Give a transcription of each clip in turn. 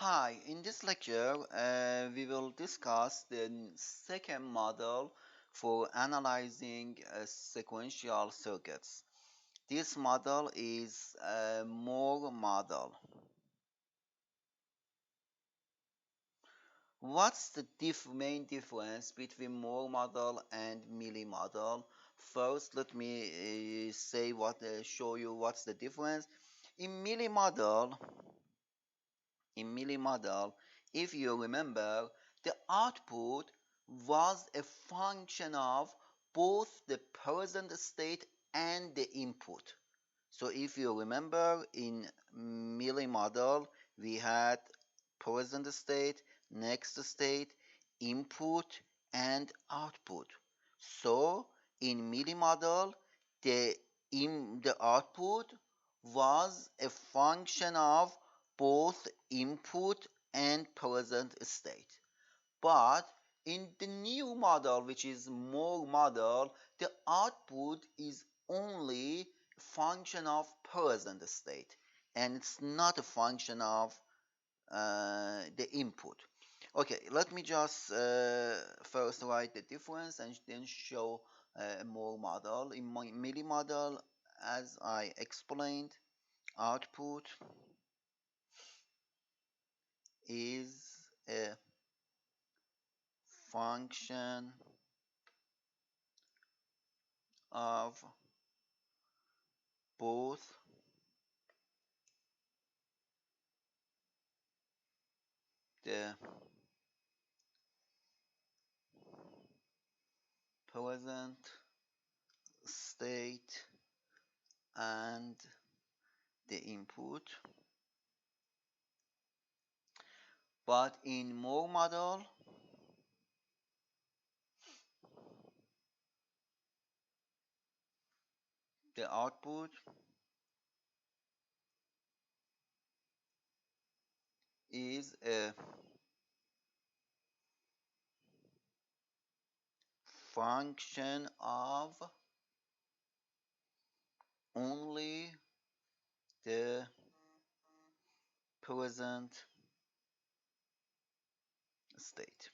Hi, in this lecture, we will discuss the second model for analyzing sequential circuits. This model is a Moore model. What's the main difference between Moore model and Mealy model? First, let me show you what's the difference. In Mealy model, if you remember, the output was a function of both the present state and the input. So if you remember, in Mealy model, we had present state, next state, input, and output. So in Mealy model, the output was a function of both input and present state. But in the new model, which is Moore model, the output is only a function of present state, and it's not a function of the input. Okay, let me just first write the difference and then show a Moore model. In my Mealy model, as I explained, output is a function of both the present state and the input. But in Moore model, the output is a function of only the present state.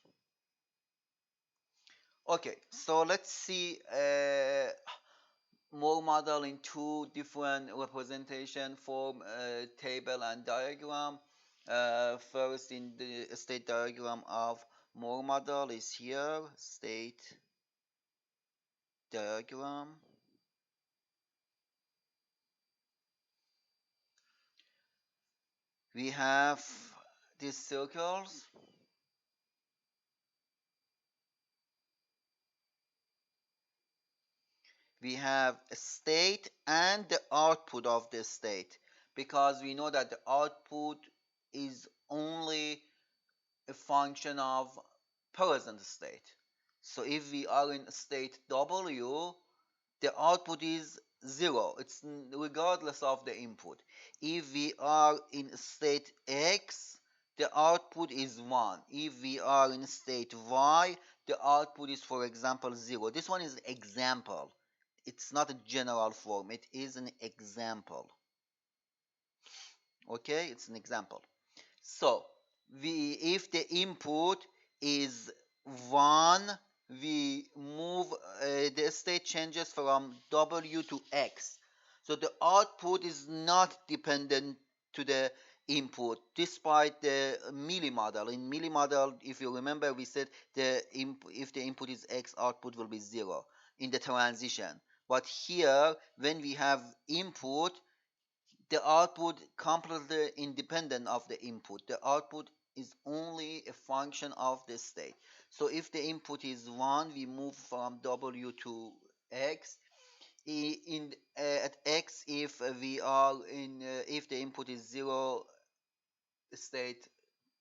Okay, so let's see Moore model in two different representation form, table and diagram. First, in the state diagram of Moore model is here, state diagram. We have these circles. We have a state and the output of the state, because we know that the output is only a function of present state. So if we are in state W, the output is 0. It's regardless of the input. If we are in state X, the output is 1. If we are in state Y, the output is, for example, 0. This one is example. It's not a general form. It is an example. Okay, it's an example. So if the input is 1, we move the state changes from W to X. So the output is not dependent to the input, despite the Mealy model. In Mealy model, if you remember, we said if the input is X, output will be 0 in the transition. But here, when we have input, the output completely independent of the input. The output is only a function of the state. So if the input is 1, we move from W to X. At X, if we are in if the input is 0, state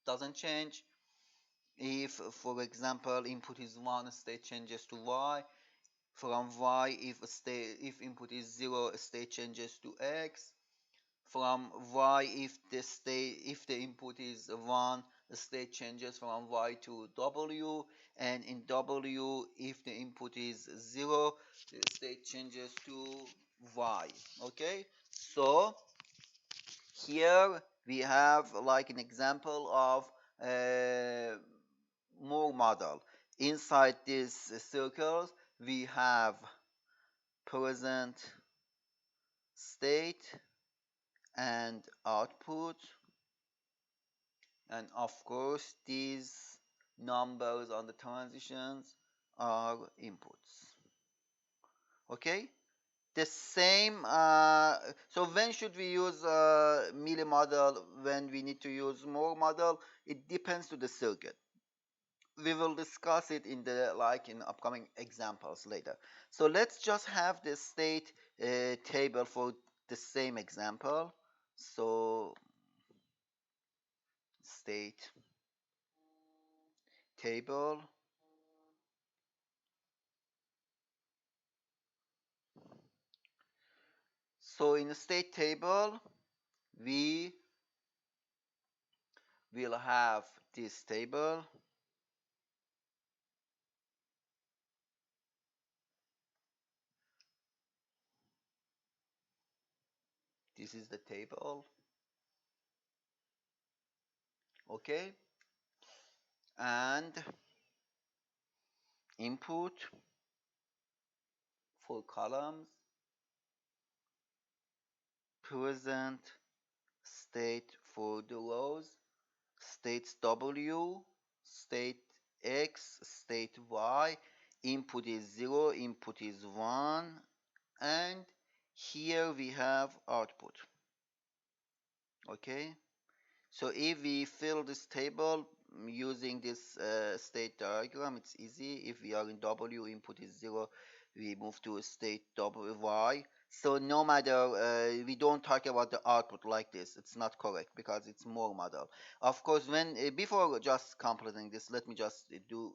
doesn't change. If, for example, input is 1, state changes to Y. From Y, if input is 0, state changes to X. From Y, if the input is 1, the state changes from Y to W, and in W, if the input is 0, the state changes to Y. Okay, so here we have like an example of uh, Moore model. Inside these circles, we have present state and output, and of course these numbers on the transitions are inputs. Okay, the same so when should we use Mealy model, when we need to use Moore model? It depends to the circuit. We will discuss it in the in upcoming examples later. So let's just have the state table for the same example. So state table. So in the state table, we will have this table. This is the table. Okay. And input for columns, present state for the rows, states W, state X, state Y, input is 0, input is 1, and here we have output. Okay, so if we fill this table using this state diagram, it's easy. If we are in W, input is 0, we move to a state Y. So no matter, we don't talk about the output like this. It's not correct because it's Moore model. Of course, when before just completing this, let me just do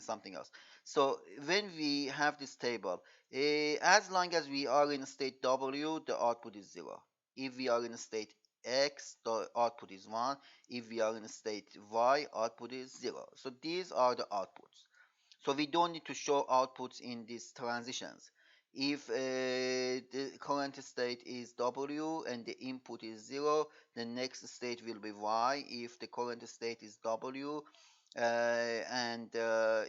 something else. So when we have this table, as long as we are in state W, the output is 0. If we are in state X, the output is 1. If we are in state Y, output is 0. So these are the outputs. So we don't need to show outputs in these transitions. If the current state is W and the input is 0, the next state will be Y. If the current state is W and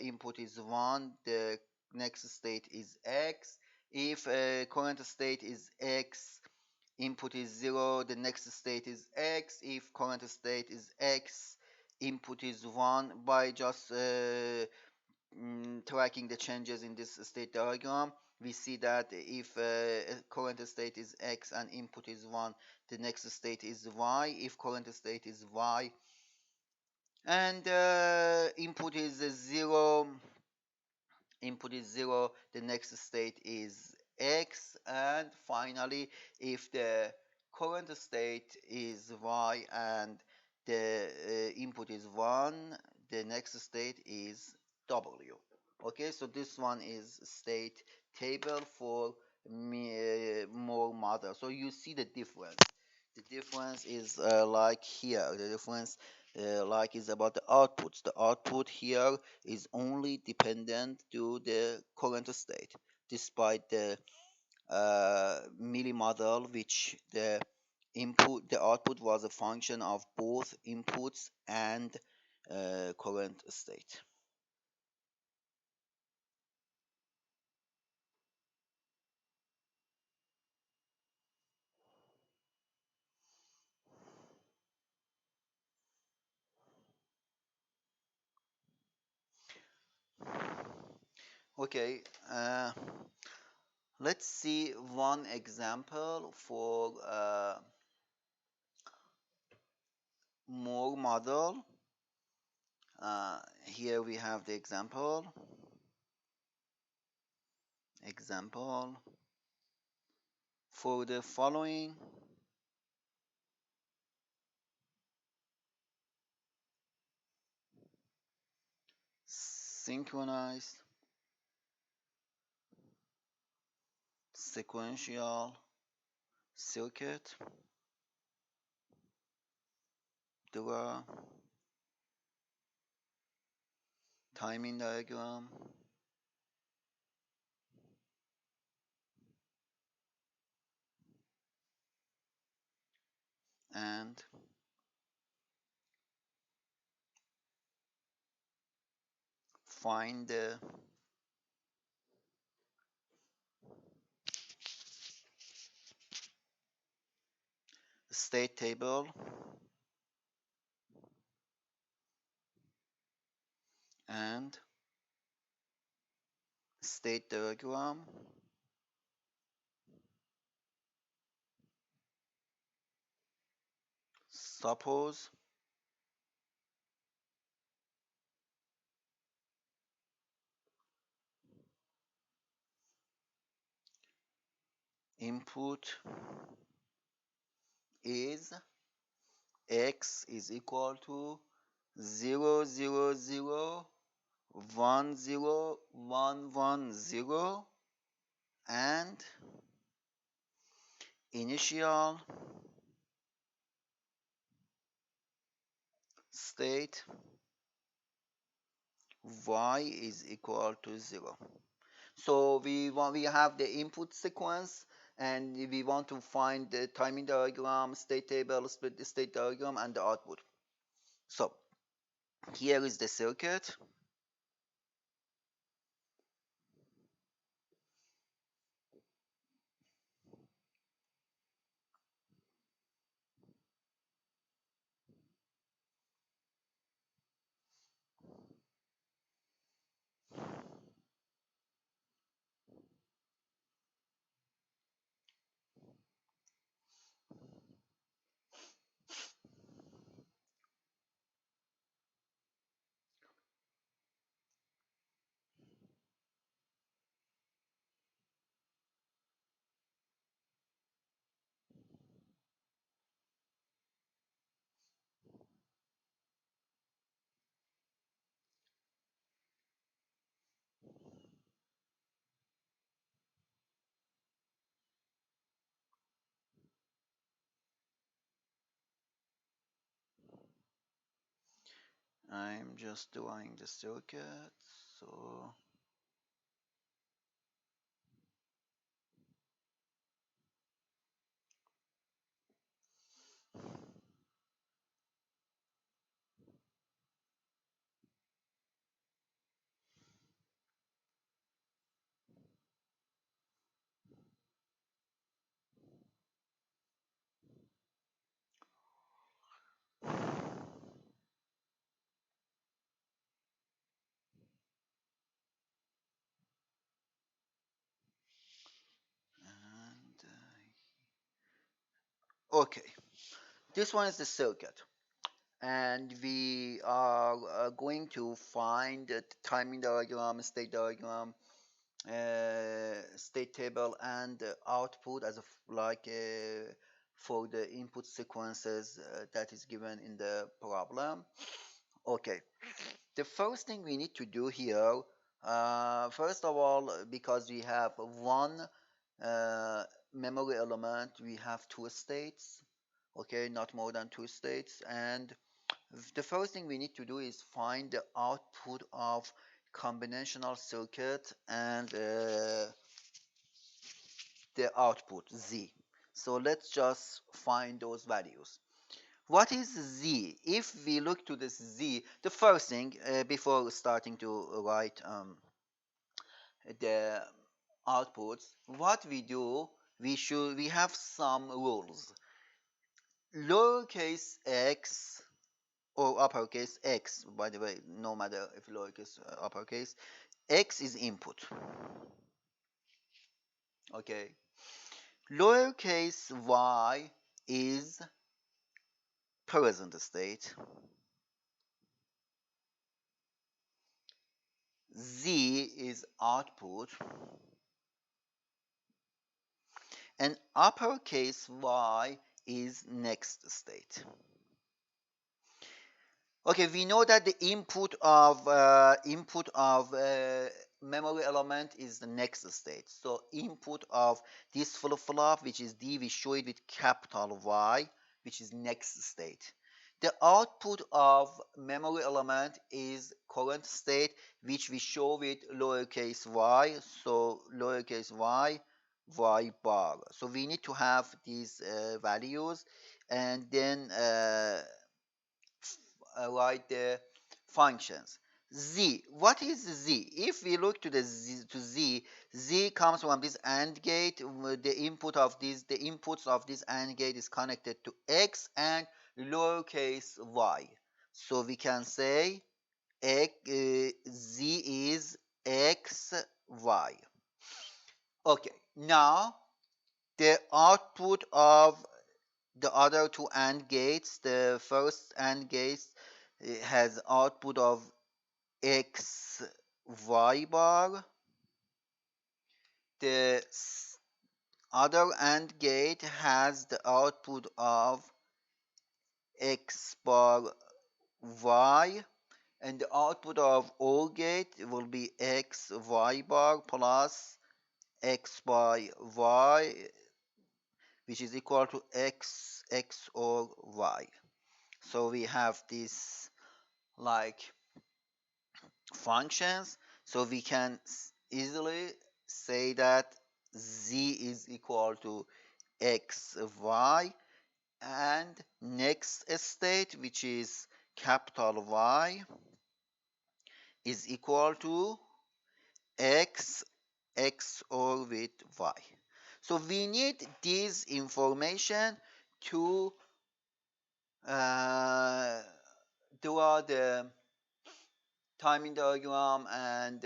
input is 1, the next state is X. If current state is X, input is 0, the next state is X. If current state is X, input is 1. By just tracking the changes in this state diagram, we see that if current state is X and input is 1, the next state is Y. If current state is Y and input is 0, the next state is X. And finally, if the current state is Y and the input is 1, the next state is W. Okay, so this one is state table for Moore model. So you see the difference. The difference is like here. The difference is about the outputs. The output here is only dependent to the current state, despite the Mealy model, which the output was a function of both inputs and current state. Okay, let's see one example for Moore model. Here we have the example for the following. Synchronized sequential circuit, Dura timing diagram, and find the state table and state diagram. Suppose input is x is equal to 0 0 0 1 0 1 1 0 and initial state y is equal to 0. So we have the input sequence and we want to find the timing diagram, state table, split state diagram, and the output. So here is the circuit. I'm just doing the circuit. So and okay, this one is the circuit, and we are going to find the timing diagram, state diagram, state table, and output as of like for the input sequences that is given in the problem. Okay, the first thing we need to do here, first of all, because we have one uh, memory element, we have two states. Okay, not more than two states, and the first thing we need to do is find the output of combinational circuit and the output z. So let's just find those values. What is z? If we look to this z, the first thing before starting to write the outputs, what we do, we have some rules. Lowercase x or uppercase x, by the way, no matter if lowercase or uppercase, x is input. Okay. Lowercase y is present state. Z is output. And uppercase y is next state. Okay, we know that the input of memory element is the next state. So input of this flip-flop, which is D, we show it with capital Y, which is next state. The output of memory element is current state, which we show with lowercase y. So lowercase y, y bar. So we need to have these values. and then write the functions. Z, what is Z? If we look to the Z, Z comes from this AND gate. The inputs of this AND gate is connected to X and lowercase y. So we can say Z is X, Y. Okay, now the output of the other two AND gates, the first AND gate has output of X, Y bar. The other AND gate has the output of X bar, Y, and the output of OR gate will be X, Y bar plus X by Y, which is equal to X or Y. So we have this like functions, so we can easily say that Z is equal to X, Y, and next state, which is capital Y, is equal to X, X or with Y. So we need this information to draw the timing diagram and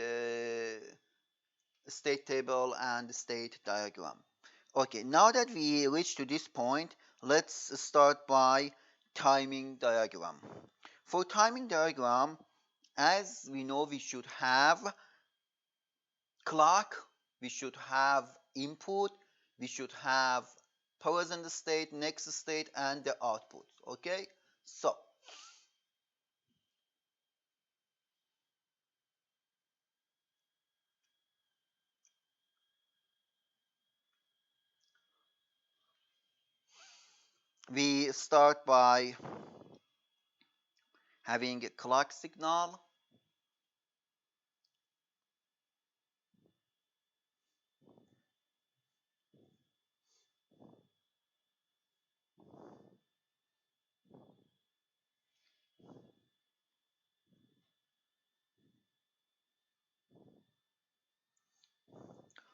state table and state diagram. Okay, now that we reach to this point, let's start by timing diagram. For timing diagram, as we know, we should have clock, we should have input, we should have present state, next state, and the output. Okay, so we start by having a clock signal.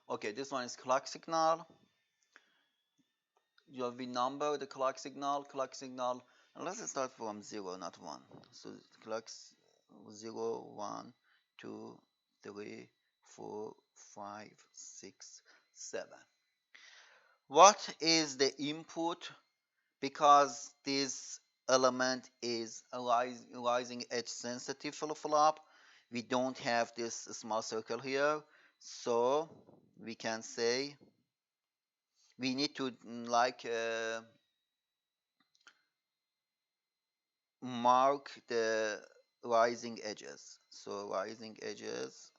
Okay, this one is clock signal. You have number the clock signal, and let's start from 0, not 1. So clocks 0, 1, 2, 3, 4, 5, 6, 7. What is the input? Because this element is a rising edge sensitive flip-flop, we don't have this small circle here, so we can say we need to like mark the rising edges. So rising edges,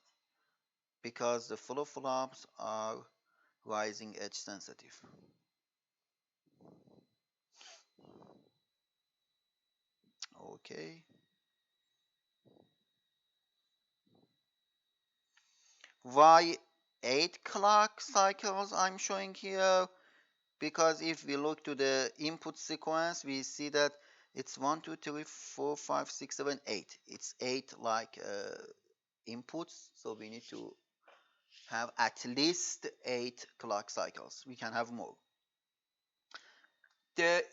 because the flip-flops are rising edge sensitive. Okay. Why 8 clock cycles I'm showing here? Because if we look to the input sequence, we see that it's 1, 2, 3, 4, 5, 6, 7, 8. It's 8 like inputs, so we need to have at least 8 clock cycles. We can have more. The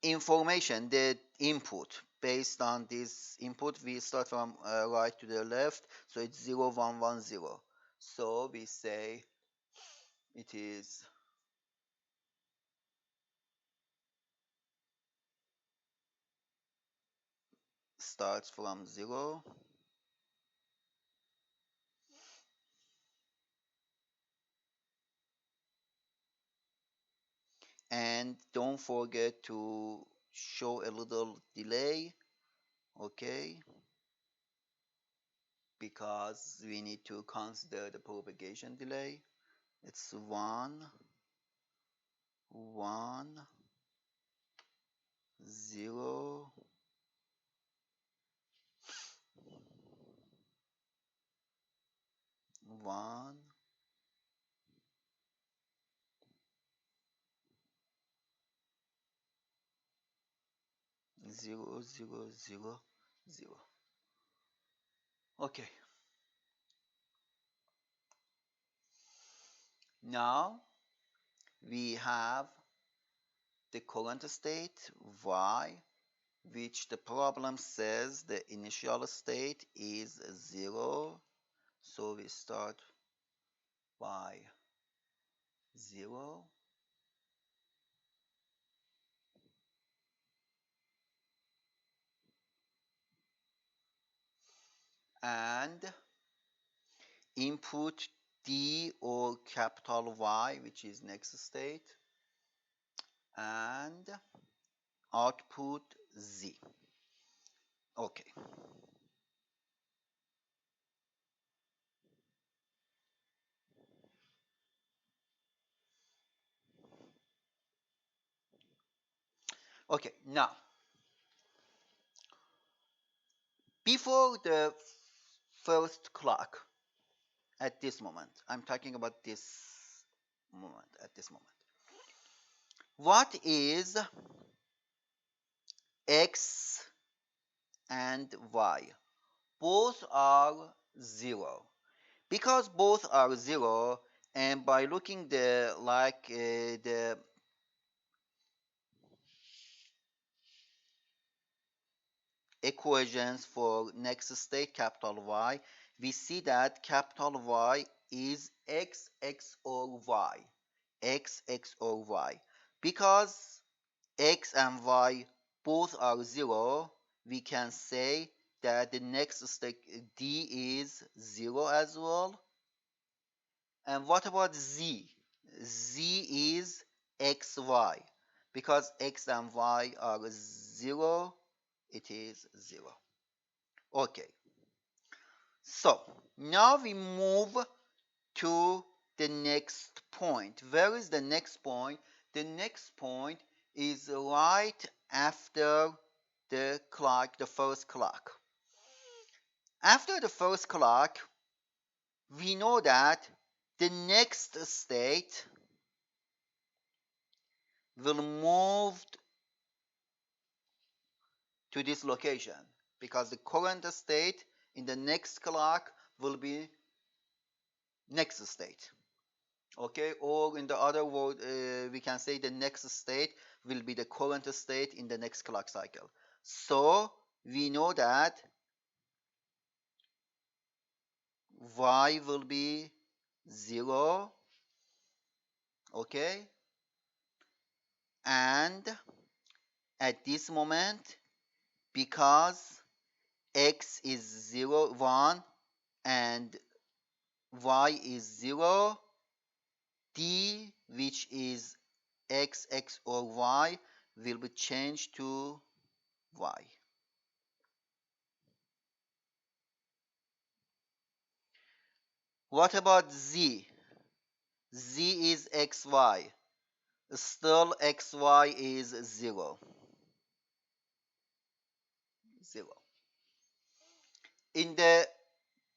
information, the input, based on this input, we start from right to the left, so it's 0, 1, 1, 0. So we say it is starts from 0 and don't forget to show a little delay, okay, because we need to consider the propagation delay. It's 1, 1, 0, 1, 0 0 0 0. Okay, now we have the current state y, which the problem says the initial state is 0. So we start by 0. And input D or capital Y, which is next state, and output Z. Okay. Okay, now, before the first clock, at this moment, I'm talking about this moment, at this moment. What is X and Y? Both are 0. Because both are 0, and by looking the equations for next state capital Y, we see that capital Y is X XOR Y. X XOR Y. Because X and Y both are 0, we can say that the next state D is 0 as well. And what about Z? Z is XY. Because X and Y are 0, it is 0. Okay. So, now we move to the next point. Where is the next point? The next point is right after the clock, the first clock. After the first clock, we know that the next state will move to this location because the current state in the next clock will be next state. Okay, or in the other word, we can say the next state will be the current state in the next clock cycle. So we know that y will be 0. Okay, and at this moment, because x is 0 1 and y is 0, d, which is x or y, will be changed to y. What about z? Z is xy. Still xy is 0. 0. In the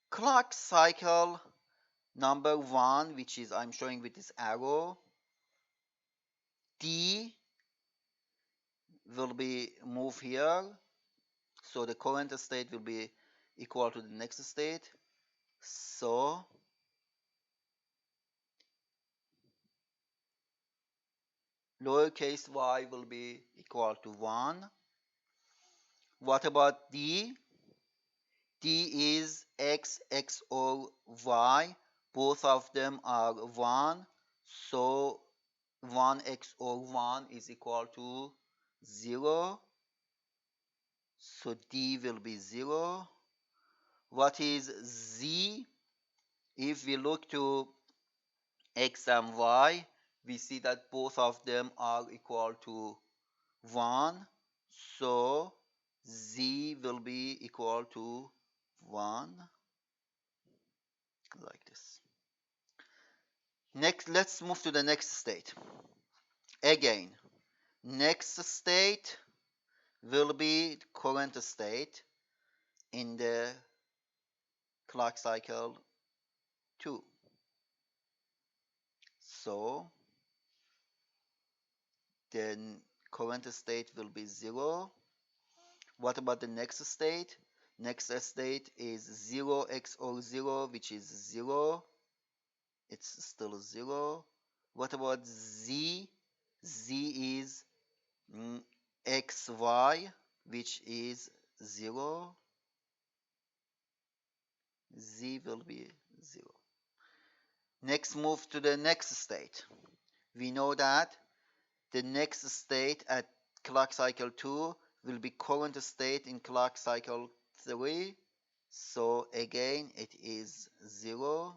clock cycle number 1, which is I'm showing with this arrow, d will be moved here. So the current state will be equal to the next state. So lowercase y will be equal to 1. What about d? D is x XOR y. Both of them are 1. So 1 XOR 1 is equal to 0. So D will be 0. What is Z? If we look to X and Y, we see that both of them are equal to 1. So Z will be equal to 1, like this. Next, let's move to the next state. Again, next state will be current state in the clock cycle 2. So the current state will be 0. What about the next state? Next state is 0 XOR 0, which is 0. It's still 0. What about Z? Z is XY, which is 0. Z will be 0. Next, move to the next state. We know that the next state at clock cycle 2 will be current state in clock cycle 3. So again, it is 0.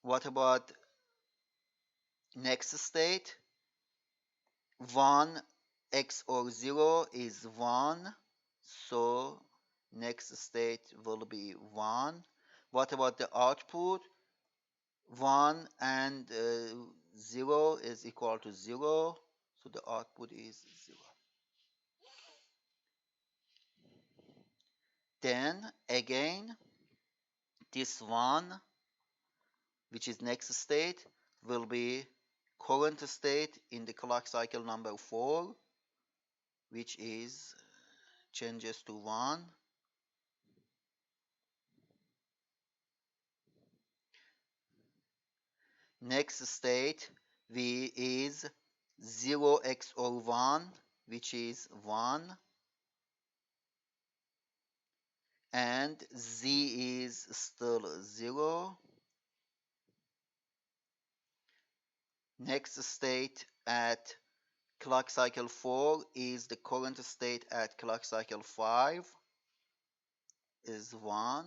What about next state? 1 XOR 0 is 1. So next state will be 1. What about the output? 1 and 0 is equal to 0. So the output is 0. Then again, this one, which is next state, will be current state in the clock cycle number 4, which is changes to 1. Next state V is 0 XOR 1, which is 1. And Z is still 0. Next state at clock cycle 4 is the current state at clock cycle 5 is 1.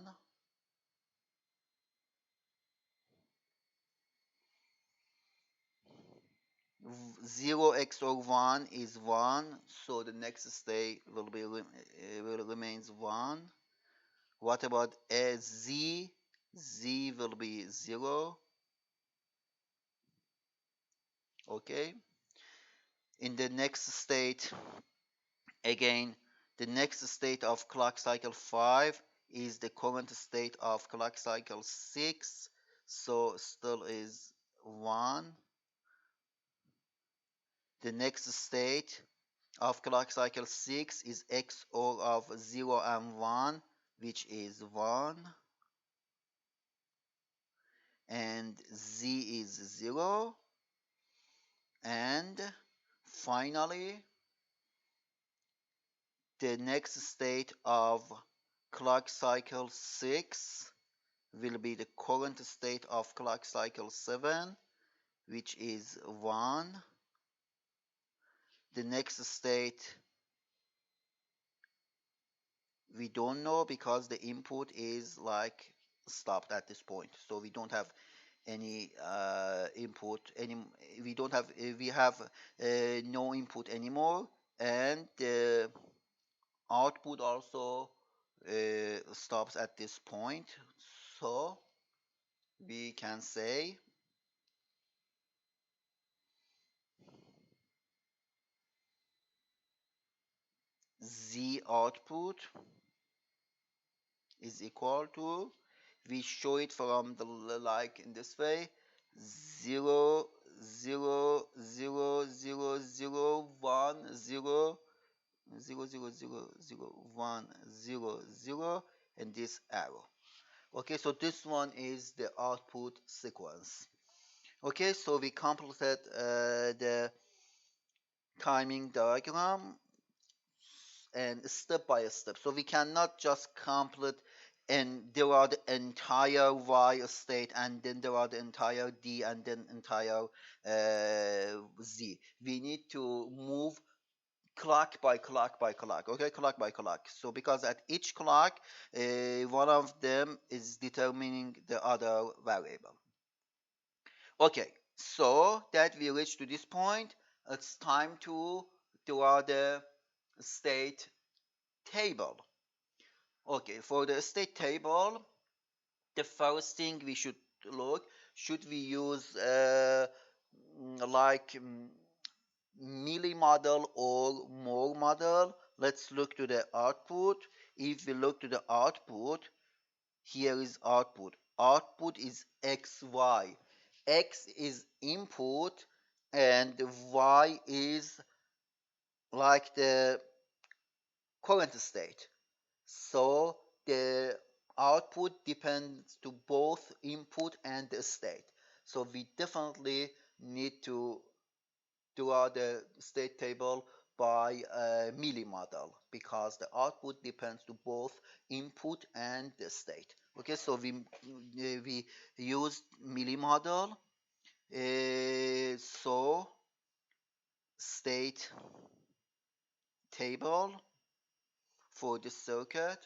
0 XOR 1 is 1, so the next state will remains 1. What about Z? Z will be 0. Okay. In the next state, again, the next state of clock cycle 5 is the current state of clock cycle 6, so still is 1. The next state of clock cycle 6 is XOR of 0 and 1, which is 1. And Z is 0. And finally, the next state of clock cycle 6 will be the current state of clock cycle 7, which is 1. The next state we don't know because the input is like stopped at this point, so we don't have any input any we have no input anymore, and the output also stops at this point, so we can say Z output is equal to, we show it from the like in this way, 0 0 0 0 0 1 0 0 0 0 0 1 0 0 and this arrow. Okay, so this one is the output sequence. Okay, so we completed the timing diagram and step by step. So we cannot just complete, and there are the entire Y state, and then there are the entire D, and then entire Z. We need to move clock by clock by clock, okay, clock by clock. So because at each clock, one of them is determining the other variable. Okay, so that we reach to this point, it's time to draw the state table. Okay, for the state table, the first thing we should look, should we use like milli model or Moore model? Let's look to the output. If we look to the output, here is output. Output is XY. X is input and Y is like the current state. So the output depends to both input and the state. So we definitely need to draw the state table by a Mealy model because the output depends to both input and the state. Okay, so we used Mealy model. So state table for the circuit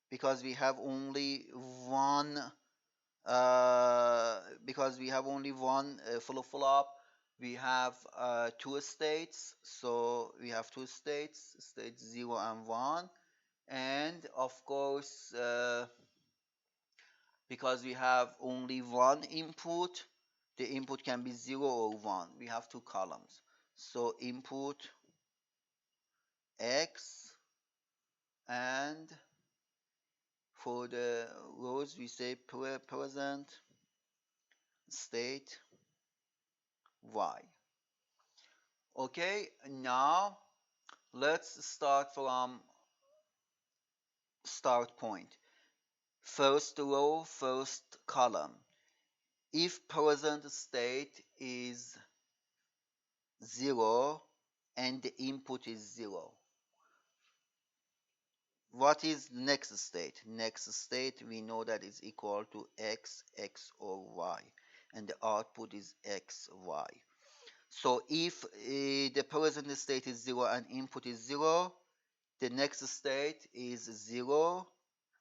because we have only one flip-flop. We have two states, so we have two states, state 0 and 1. And of course, because we have only one input, the input can be 0 or 1. We have two columns, so input x, and for the rows we say present state y. Okay, now let's start from start point. First row, first column. If present state is 0 and the input is 0, what is next state? Next state we know that is equal to x, x or y, and the output is x, y. So if the present state is 0 and input is 0, the next state is 0.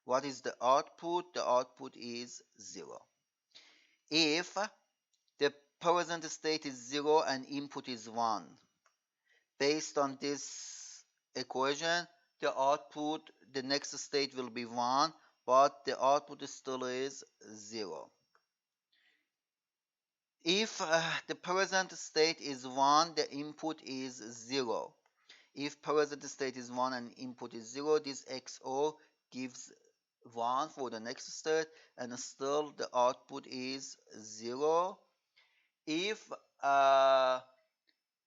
What is the output? The output is 0. If the present state is 0 and input is 1, based on this equation, the output, the next state will be 1, but the output still is 0. If the present state is 1, the input is 0. If present state is 1 and input is 0, this XOR gives 1 for the next state, and still the output is 0. If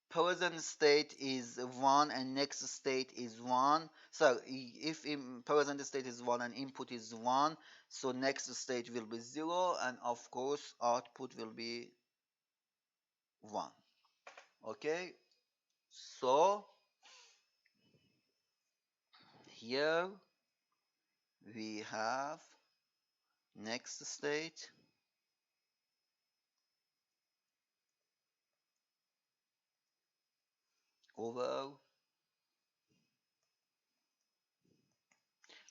present state is 1 and next state is 1, so if in present state is 1 and input is 1, so next state will be 0, and of course output will be 1. Okay, so here we have next state over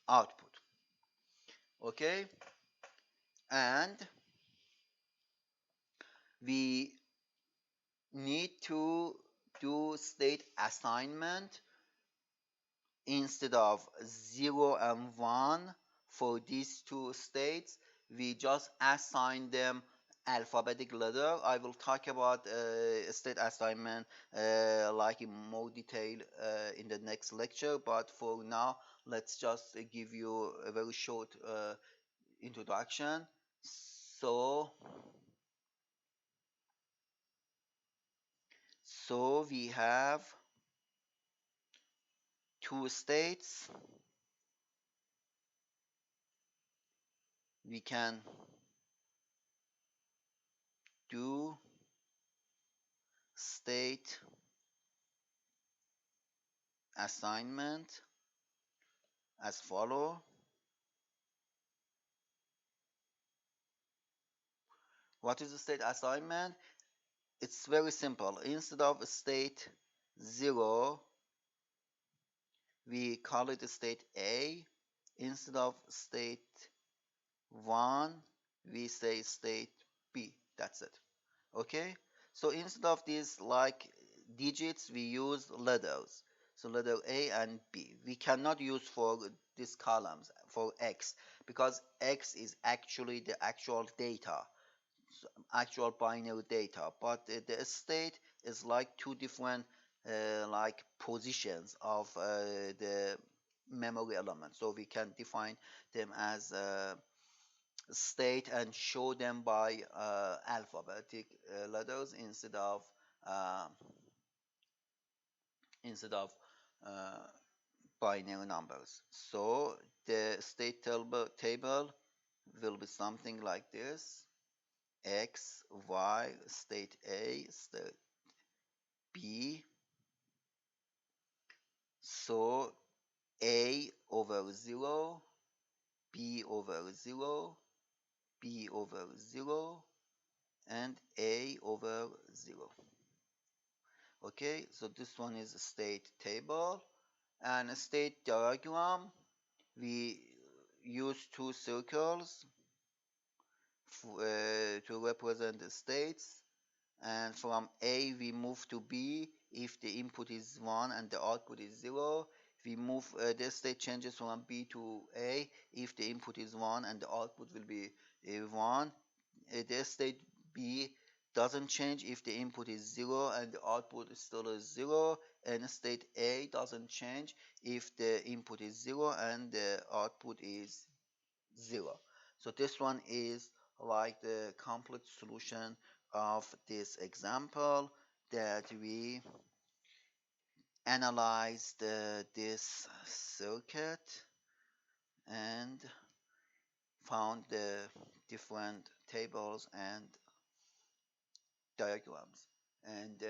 output. Okay, and we need to do state assignment instead of 0 and 1 for these two states. We just assign them alphabetic letter. I will talk about state assignment like in more detail in the next lecture, but for now let's just give you a very short introduction. So we have two states. We can do state assignment as follow. What is the state assignment? It's very simple. Instead of state 0, we call it state A. Instead of state 1, we say state B. That's it. Okay? So instead of these like digits, we use letters. So letter A and B. We cannot use for these columns for X because X is actually the actual data, actual binary data, but the state is like two different like positions of the memory element, so we can define them as state and show them by alphabetic letters instead of uh, instead of binary numbers. So the state table will be something like this: X, Y, state A, state B. So A over 0, B over 0, B over 0, and A over 0. Okay, so this one is a state table. And a state diagram, we use two circles to represent the states. And from A we move to B if the input is 1 and the output is 0. We move the state changes from B to A if the input is 1 and the output will be 1. The state B doesn't change if the input is 0 and the output is still 0, and state A doesn't change if the input is 0 and the output is 0. So this one is like the complete solution of this example that we analyzed this circuit and found the different tables and diagrams. And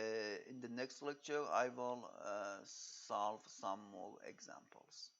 in the next lecture, I will solve some more examples.